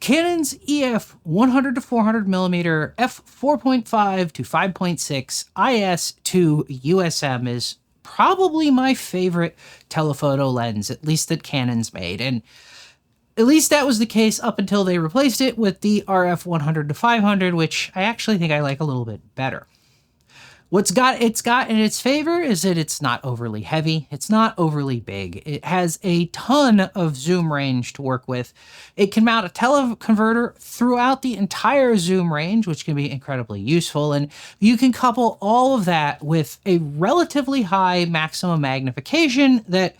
Canon's EF 100 to 400 millimeter f4.5 to 5.6 IS USM is probably my favorite telephoto lens, at least that Canon's made, and at least that was the case up until they replaced it with the RF 100 to 500, which I actually think I like a little bit better. It's got in its favor is that it's not overly heavy, it's not overly big, it has a ton of zoom range to work with. It can mount a teleconverter throughout the entire zoom range, which can be incredibly useful, and you can couple all of that with a relatively high maximum magnification that,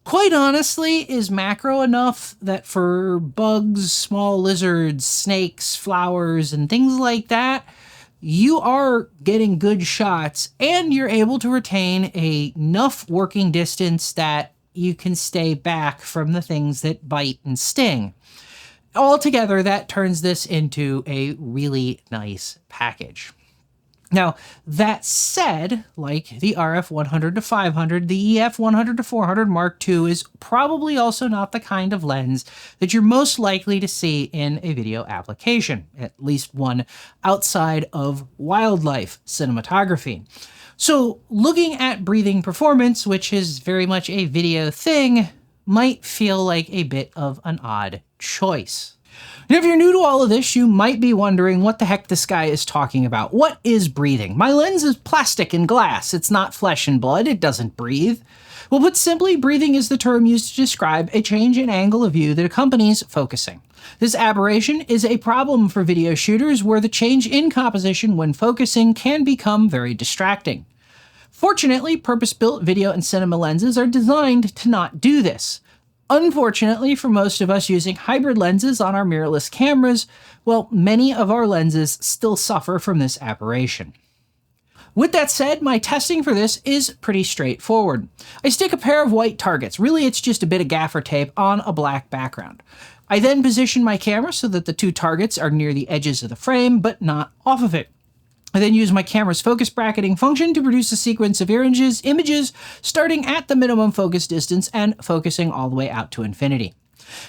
quite honestly, is macro enough that for bugs, small lizards, snakes, flowers, and things like that, you are getting good shots and you're able to retain enough working distance that you can stay back from the things that bite and sting. Altogether, that turns this into a really nice package. Now, that said, like the RF 100 to 500, the EF 100 to 400 Mark II is probably also not the kind of lens that you're most likely to see in a video application, at least one outside of wildlife cinematography. So looking at breathing performance, which is very much a video thing, might feel like a bit of an odd choice. Now, if you're new to all of this, you might be wondering what the heck this guy is talking about. What is breathing? My lens is plastic and glass. It's not flesh and blood. It doesn't breathe. Well, put simply, breathing is the term used to describe a change in angle of view that accompanies focusing. This aberration is a problem for video shooters where the change in composition when focusing can become very distracting. Fortunately, purpose-built video and cinema lenses are designed to not do this. Unfortunately, for most of us using hybrid lenses on our mirrorless cameras, well, many of our lenses still suffer from this aberration. With that said, my testing for this is pretty straightforward. I stick a pair of white targets, really it's just a bit of gaffer tape, on a black background. I then position my camera so that the two targets are near the edges of the frame, but not off of it. I then use my camera's focus bracketing function to produce a sequence of images starting at the minimum focus distance and focusing all the way out to infinity.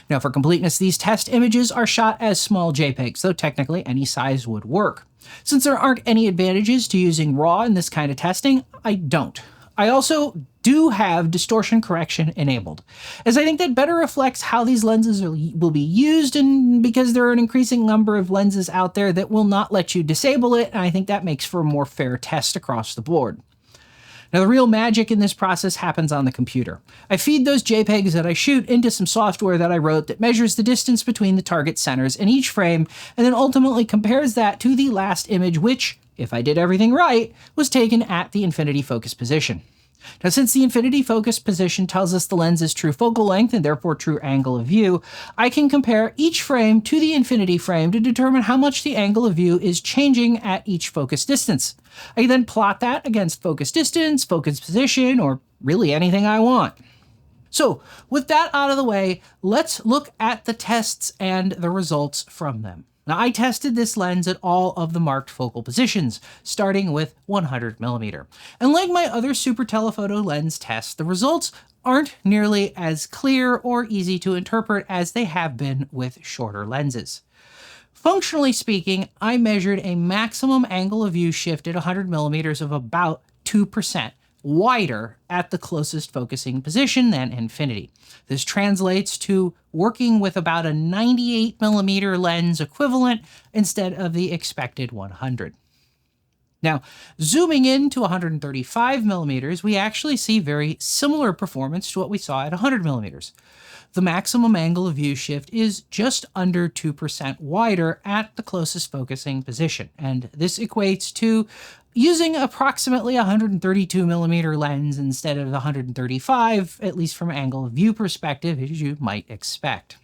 Now, for completeness, these test images are shot as small JPEGs, though technically any size would work. Since there aren't any advantages to using RAW in this kind of testing, I don't. I also do have distortion correction enabled, as I think that better reflects how these lenses will be used, and because there are an increasing number of lenses out there that will not let you disable it, and I think that makes for a more fair test across the board. Now, the real magic in this process happens on the computer. I feed those JPEGs that I shoot into some software that I wrote that measures the distance between the target centers in each frame, and then ultimately compares that to the last image, which, if I did everything right, was taken at the infinity focus position. Now, since the infinity focus position tells us the lens's true focal length and therefore true angle of view, I can compare each frame to the infinity frame to determine how much the angle of view is changing at each focus distance. I can then plot that against focus distance, focus position, or really anything I want. So, with that out of the way, let's look at the tests and the results from them. Now, I tested this lens at all of the marked focal positions, starting with 100mm. And like my other super telephoto lens tests, the results aren't nearly as clear or easy to interpret as they have been with shorter lenses. Functionally speaking, I measured a maximum angle of view shift at 100mm of about 2%, wider at the closest focusing position than infinity. This translates to working with about a 98mm lens equivalent instead of the expected 100. Now, zooming in to 135mm, we actually see very similar performance to what we saw at 100mm. The maximum angle of view shift is just under 2% wider at the closest focusing position, and this equates to using approximately 132mm lens instead of the 135, at least from an angle of view perspective, as you might expect.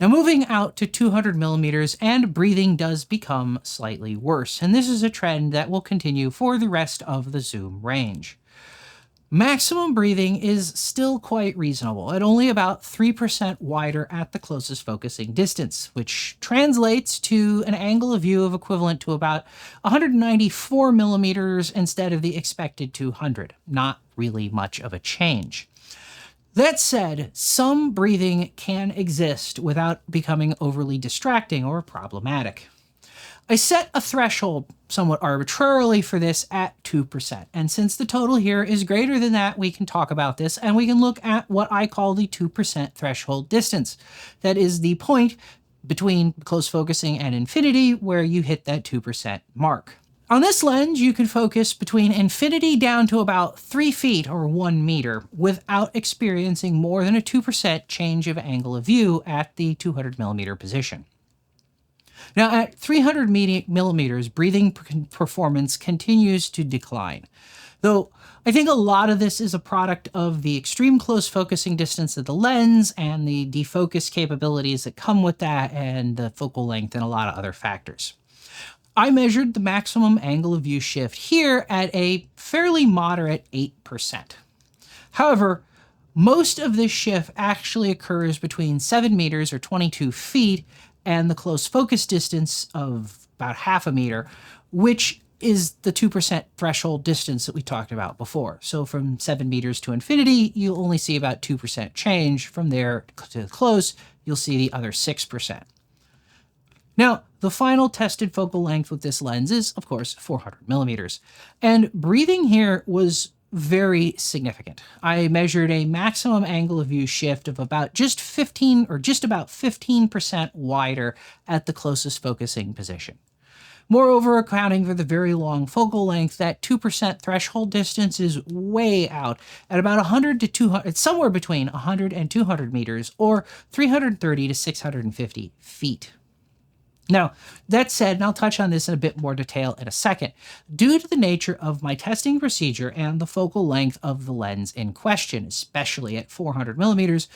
Now, moving out to 200mm, and breathing does become slightly worse, and this is a trend that will continue for the rest of the zoom range. Maximum breathing is still quite reasonable, at only about 3% wider at the closest focusing distance, which translates to an angle of view of equivalent to about 194mm instead of the expected 200. Not really much of a change. That said, some breathing can exist without becoming overly distracting or problematic. I set a threshold somewhat arbitrarily for this at 2%. And since the total here is greater than that, we can talk about this and we can look at what I call the 2% threshold distance. That is the point between close focusing and infinity where you hit that 2% mark. On this lens, you can focus between infinity down to about 3 feet or 1 meter without experiencing more than a 2% change of angle of view at the 200 millimeter position. Now, at 300 millimeters, breathing performance continues to decline, though I think a lot of this is a product of the extreme close focusing distance of the lens and the defocus capabilities that come with that and the focal length and a lot of other factors. I measured the maximum angle of view shift here at a fairly moderate 8%. However, most of this shift actually occurs between 7 meters or 22 feet and the close focus distance of about half a meter, which is the 2% threshold distance that we talked about before. So from 7 meters to infinity, you'll only see about 2% change. From there to close, you'll see the other 6%. Now, the final tested focal length with this lens is, of course, 400 millimeters. And breathing here was very significant. I measured a maximum angle of view shift of about just 15% wider at the closest focusing position. Moreover, accounting for the very long focal length, that 2% threshold distance is way out at about 100 to 200, it's somewhere between 100 and 200 meters or 330 to 650 feet. Now, that said, and I'll touch on this in a bit more detail in a second, due to the nature of my testing procedure and the focal length of the lens in question, especially at 400 millimeters,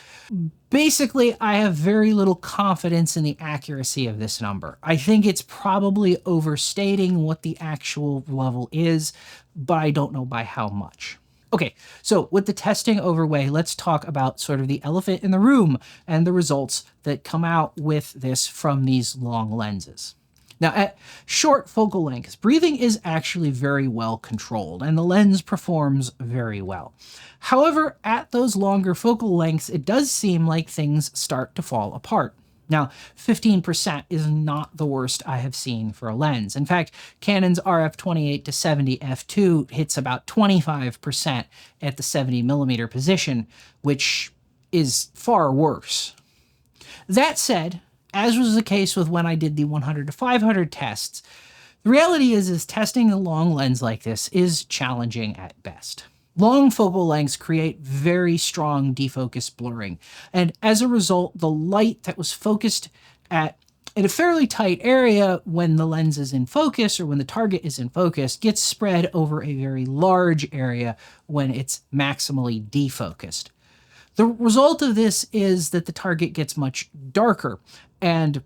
basically I have very little confidence in the accuracy of this number. I think it's probably overstating what the actual level is, but I don't know by how much. Okay, so with the testing overway, let's talk about sort of the elephant in the room and the results that come out with this from these long lenses. Now, at short focal lengths, breathing is actually very well controlled and the lens performs very well. However, at those longer focal lengths, it does seem like things start to fall apart. Now, 15% is not the worst I have seen for a lens. In fact, Canon's RF28-70 f2 hits about 25% at the 70 millimeter position, which is far worse. That said, as was the case with when I did the 100 to 500 tests, the reality is testing a long lens like this is challenging at best. Long focal lengths create very strong defocus blurring, and as a result, the light that was focused in a fairly tight area when the lens is in focus or when the target is in focus gets spread over a very large area when it's maximally defocused. The result of this is that the target gets much darker, and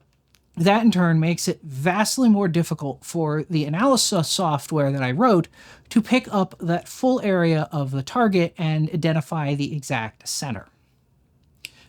that in turn makes it vastly more difficult for the analysis software that I wrote to pick up that full area of the target and identify the exact center.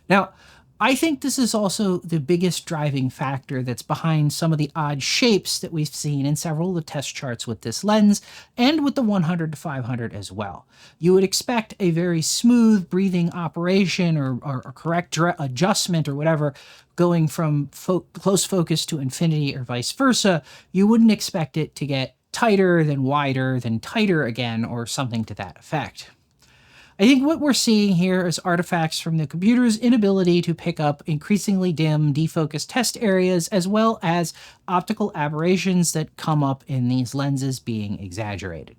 Now, I think this is also the biggest driving factor that's behind some of the odd shapes that we've seen in several of the test charts with this lens and with the 100 to 500 as well. You would expect a very smooth breathing operation or correct adjustment or whatever going from close focus to infinity or vice versa. You wouldn't expect it to get tighter, then wider, then tighter again, or something to that effect. I think what we're seeing here is artifacts from the computer's inability to pick up increasingly dim, defocused test areas, as well as optical aberrations that come up in these lenses being exaggerated.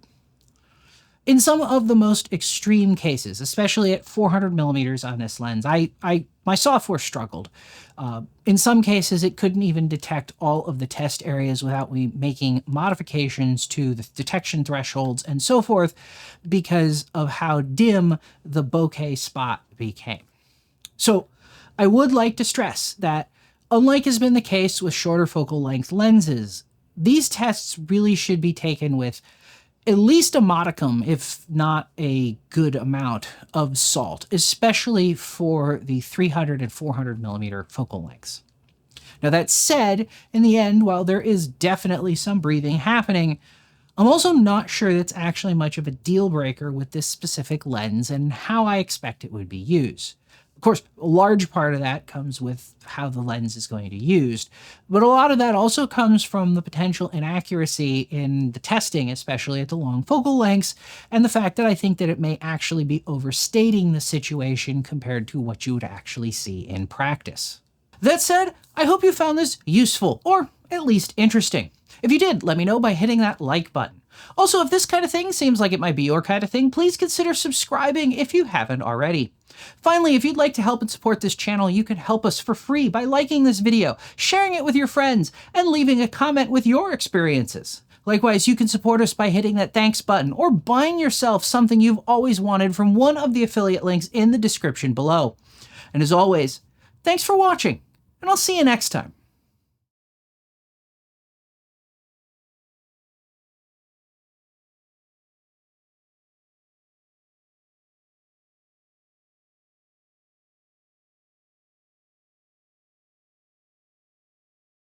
In some of the most extreme cases, especially at 400 millimeters on this lens, my software struggled. In some cases, it couldn't even detect all of the test areas without me making modifications to the detection thresholds and so forth because of how dim the bokeh spot became. So I would like to stress that, unlike has been the case with shorter focal length lenses, these tests really should be taken with at least a modicum, if not a good amount, of salt, especially for the 300 and 400 millimeter focal lengths. Now that said, in the end, while there is definitely some breathing happening, I'm also not sure that's actually much of a deal breaker with this specific lens and how I expect it would be used. Of course, a large part of that comes with how the lens is going to be used, but a lot of that also comes from the potential inaccuracy in the testing, especially at the long focal lengths, and the fact that I think that it may actually be overstating the situation compared to what you would actually see in practice. That said, I hope you found this useful, or at least interesting. If you did, let me know by hitting that like button. Also, if this kind of thing seems like it might be your kind of thing, please consider subscribing if you haven't already. Finally, if you'd like to help and support this channel, you can help us for free by liking this video, sharing it with your friends, and leaving a comment with your experiences. Likewise, you can support us by hitting that thanks button or buying yourself something you've always wanted from one of the affiliate links in the description below. And as always, thanks for watching, and I'll see you next time.